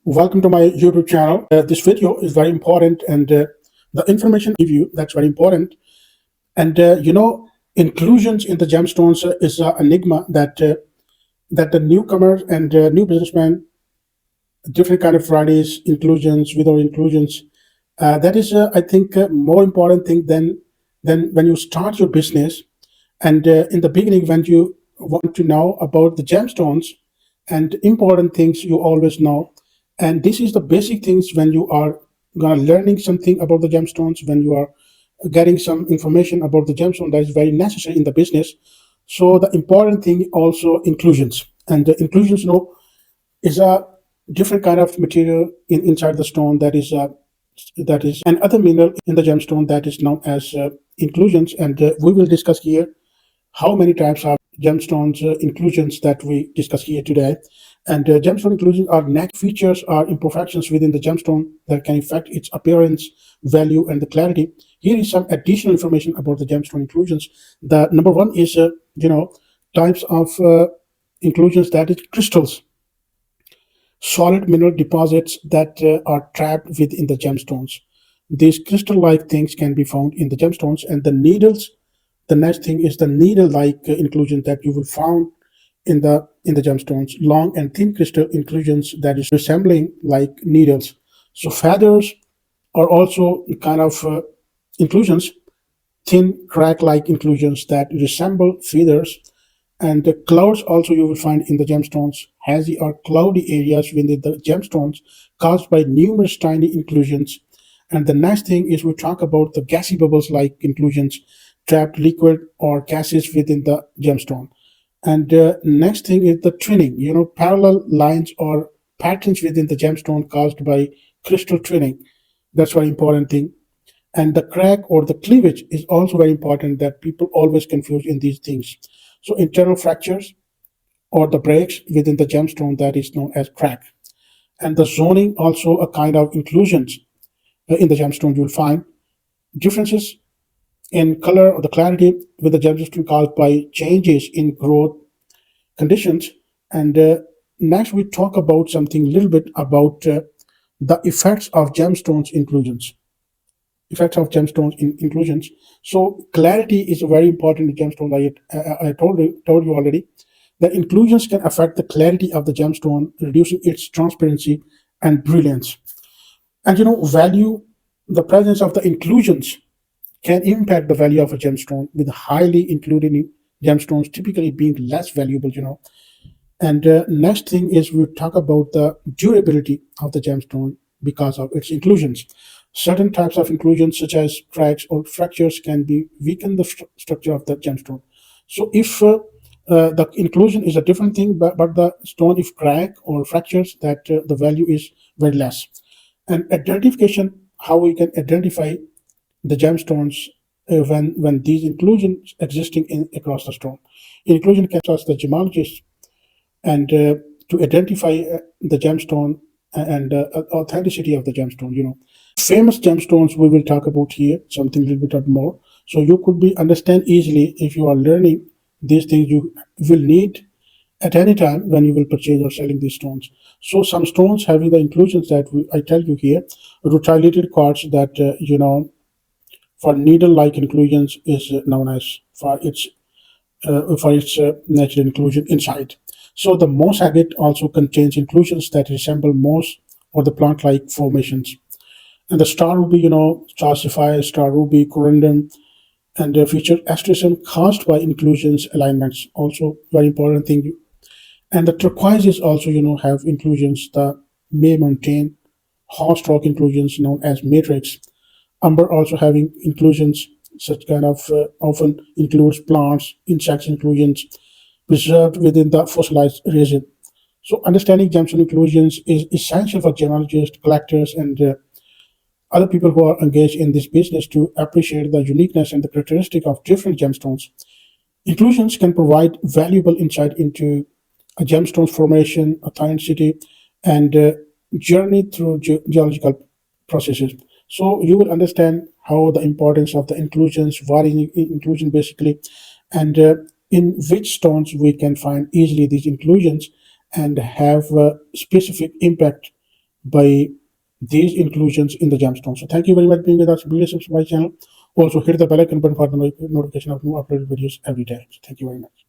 Welcome to my YouTube channel. This video is very important, and the information I give you that's very important. And inclusions in the gemstones is an enigma that the newcomers and new businessmen, different kind of varieties, inclusions, without inclusions. That is, I think, a more important thing than when you start your business. And in the beginning, when you want to know about the gemstones and important things, you always know. And this is the basic things when you are gonna learning something about the gemstones, when you are getting some information about the gemstone that is very necessary in the business. So the important thing also inclusions, and the inclusions, is a different kind of material inside the stone that is another mineral in the gemstone that is known as inclusions, and we will discuss here how many types of gemstones inclusions that we discuss here today. And gemstone inclusions are natural features or imperfections within the gemstone that can affect its appearance, value, and the clarity. Here is some additional information about the gemstone inclusions. The number one is, types of inclusions, that is crystals, solid mineral deposits that are trapped within the gemstones. These crystal-like things can be found in the gemstones, and the needles. The next thing is the needle-like inclusion that you will find in the gemstones, long and thin crystal inclusions that is resembling like needles. So feathers are also kind of inclusions, thin crack-like inclusions that resemble feathers. And the clouds also you will find in the gemstones, hazy or cloudy areas within the gemstones caused by numerous tiny inclusions. And the next thing is we talk about the gassy bubbles like inclusions, trapped liquid or gases within the gemstone. And next thing is the twinning, parallel lines or patterns within the gemstone caused by crystal twinning. That's very important thing. And the crack or the cleavage is also very important, that people always confuse in these things. So internal fractures or the breaks within the gemstone, that is known as crack. And the zoning, also a kind of inclusions in the gemstone. You'll find differences in color or the clarity with the gemstone caused by changes in growth conditions. And next we talk about something a little bit about the effects of gemstones inclusions. Effects of gemstones inclusions. So clarity is very important in gemstones. I told you already that inclusions can affect the clarity of the gemstone, reducing its transparency and brilliance. And value, the presence of the inclusions can impact the value of a gemstone, with highly included gemstones typically being less valuable. And next thing is we talk about the durability of the gemstone because of its inclusions. Certain types of inclusions, such as cracks or fractures, can be weaken the structure of the gemstone. So if the inclusion is a different thing, but the stone, if crack or fractures, that the value is very less. And identification, how we can identify the gemstones when these inclusions existing across the stone. Inclusion can ask the gemologist and to identify the gemstone and authenticity of the gemstone. Famous gemstones we will talk about here, something a little bit more. So you could be understand easily if you are learning these things you will need at any time when you will purchase or selling these stones. So some stones having the inclusions that I tell you here, rutilated quartz that for needle-like inclusions is known as for its natural inclusion inside. So the moss agate also contains inclusions that resemble moss or the plant-like formations. And the star ruby, star sapphire, star ruby, corundum, and feature asterism caused by inclusions alignments. Also very important thing. And the turquoises also, have inclusions. The May mountain, horse stroke inclusions known as matrix. Umber also having inclusions, such kind of often includes plants, insects inclusions preserved within the fossilized region. So understanding gemstone inclusions is essential for gemologists, collectors, and other people who are engaged in this business to appreciate the uniqueness and the characteristic of different gemstones. Inclusions can provide valuable insight into a gemstone's formation, authenticity, and journey through geological processes. So you will understand how the importance of the inclusions, what is inclusion basically, and in which stones we can find easily these inclusions and have a specific impact by these inclusions in the gemstone. So thank you very much for being with us. Please subscribe to my channel. Also hit the bell icon button for the notification of new uploaded videos every day. So thank you very much.